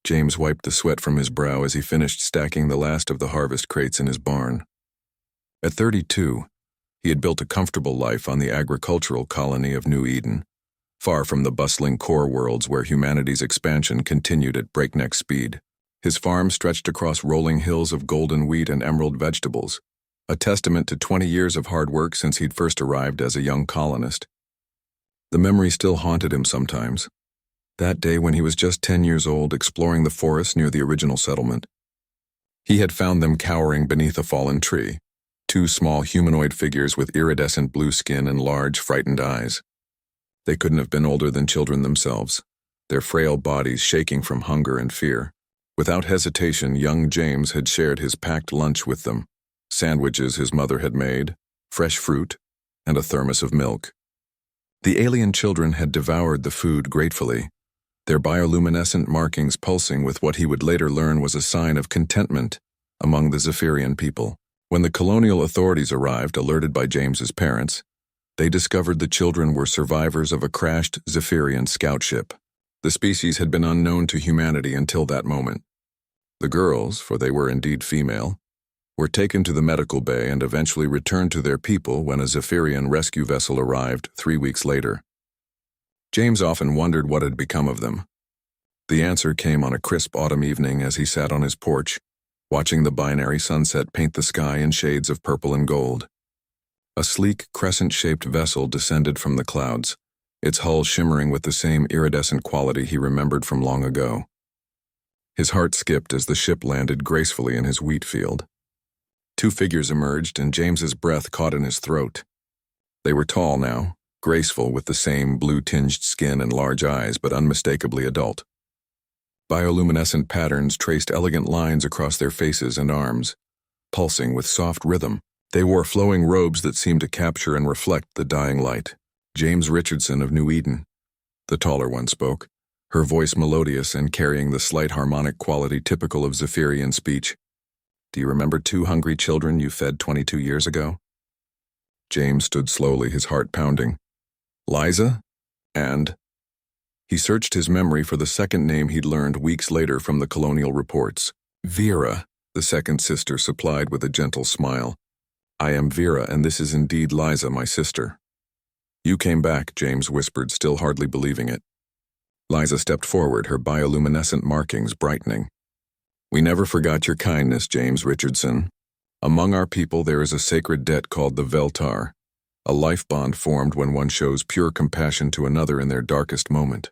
James wiped the sweat from his brow as he finished stacking the last of the harvest crates in his barn. At 32, he had built a comfortable life on the agricultural colony of New Eden, far from the bustling core worlds where humanity's expansion continued at breakneck speed. His farm stretched across rolling hills of golden wheat and emerald vegetables, a testament to 20 years of hard work since he'd first arrived as a young colonist. The memory still haunted him sometimes. That day when he was just 10 years old, exploring the forest near the original settlement. He had found them cowering beneath a fallen tree, two small humanoid figures with iridescent blue skin and large, frightened eyes. They couldn't have been older than children themselves, their frail bodies shaking from hunger and fear. Without hesitation, young James had shared his packed lunch with them, sandwiches his mother had made, fresh fruit, and a thermos of milk. The alien children had devoured the food gratefully, their bioluminescent markings pulsing with what he would later learn was a sign of contentment among the Zephyrian people. When the colonial authorities arrived, alerted by James's parents, they discovered the children were survivors of a crashed Zephyrian scout ship. The species had been unknown to humanity until that moment. The girls, for they were indeed female, were taken to the medical bay and eventually returned to their people when a Zephyrian rescue vessel arrived 3 weeks later. James often wondered what had become of them. The answer came on a crisp autumn evening as he sat on his porch, watching the binary sunset paint the sky in shades of purple and gold. A sleek, crescent-shaped vessel descended from the clouds, its hull shimmering with the same iridescent quality he remembered from long ago. His heart skipped as the ship landed gracefully in his wheat field. Two figures emerged, and James's breath caught in his throat. They were tall now, graceful with the same blue-tinged skin and large eyes, but unmistakably adult. Bioluminescent patterns traced elegant lines across their faces and arms, pulsing with soft rhythm. They wore flowing robes that seemed to capture and reflect the dying light. James Richardson of New Eden, the taller one spoke, her voice melodious and carrying the slight harmonic quality typical of Zephyrian speech. Do you remember 2 hungry children you fed 22 years ago? James stood slowly, his heart pounding. Liza? And? He searched his memory for the second name he'd learned weeks later from the colonial reports. Vera, the second sister supplied with a gentle smile. I am Vera, and this is indeed Liza, my sister. You came back, James whispered, still hardly believing it. Liza stepped forward, her bioluminescent markings brightening. We never forgot your kindness, James Richardson. Among our people there is a sacred debt called the Veltar, a life bond formed when one shows pure compassion to another in their darkest moment.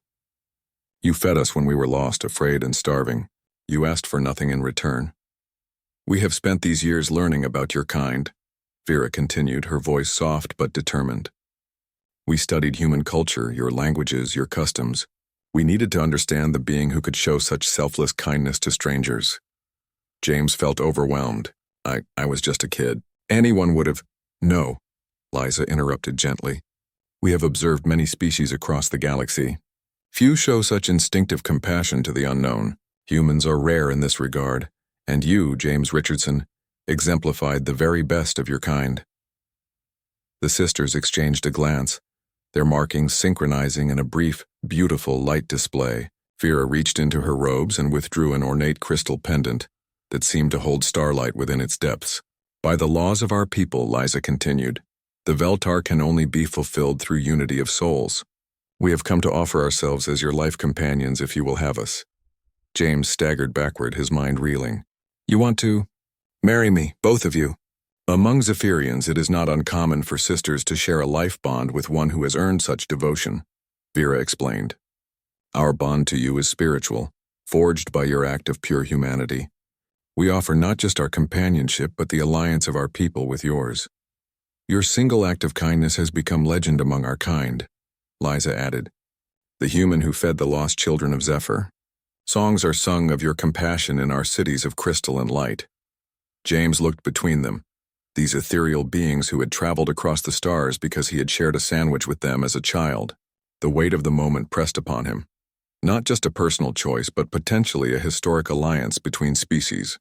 You fed us when we were lost, afraid, and starving. You asked for nothing in return. We have spent these years learning about your kind, Vera continued, her voice soft but determined. We studied human culture, your languages, your customs. We needed to understand the being who could show such selfless kindness to strangers. James felt overwhelmed. I was just a kid. Anyone would have— No, Liza interrupted gently. We have observed many species across the galaxy. Few show such instinctive compassion to the unknown. Humans are rare in this regard, and you, James Richardson, exemplified the very best of your kind. The sisters exchanged a glance, their markings synchronizing in a brief, beautiful light display. Vera reached into her robes and withdrew an ornate crystal pendant that seemed to hold starlight within its depths. By the laws of our people, Liza continued, the Veltar can only be fulfilled through unity of souls. We have come to offer ourselves as your life companions if you will have us. James staggered backward, his mind reeling. You want to marry me, both of you? Among Zephyrians, it is not uncommon for sisters to share a life bond with one who has earned such devotion, Vera explained. Our bond to you is spiritual, forged by your act of pure humanity. We offer not just our companionship, but the alliance of our people with yours. Your single act of kindness has become legend among our kind, Liza added. The human who fed the lost children of Zephyr. Songs are sung of your compassion in our cities of crystal and light. James looked between them, these ethereal beings who had traveled across the stars because he had shared a sandwich with them as a child. The weight of the moment pressed upon him. Not just a personal choice, but potentially a historic alliance between species.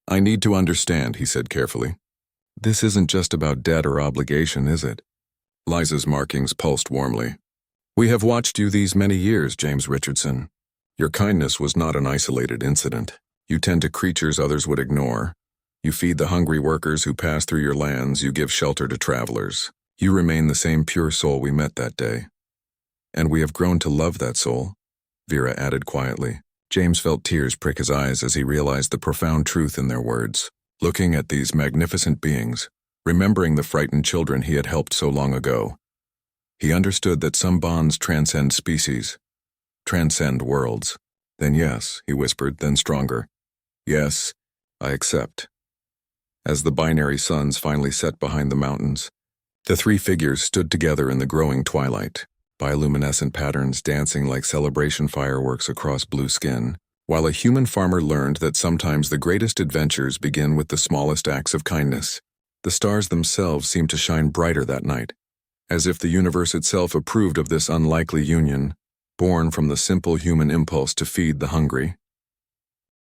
I need to understand, he said carefully. This isn't just about debt or obligation, is it? Liza's markings pulsed warmly. We have watched you these many years, James Richardson. Your kindness was not an isolated incident. You tend to creatures others would ignore. You feed the hungry workers who pass through your lands. You give shelter to travelers. You remain the same pure soul we met that day. And we have grown to love that soul, Vera added quietly. James felt tears prick his eyes as he realized the profound truth in their words. Looking at these magnificent beings, remembering the frightened children he had helped so long ago, he understood that some bonds transcend species, transcend worlds. Then yes, he whispered, then stronger. Yes, I accept. As the binary suns finally set behind the mountains, the three figures stood together in the growing twilight, bioluminescent patterns dancing like celebration fireworks across blue skin, while a human farmer learned that sometimes the greatest adventures begin with the smallest acts of kindness. The stars themselves seemed to shine brighter that night, as if the universe itself approved of this unlikely union, born from the simple human impulse to feed the hungry.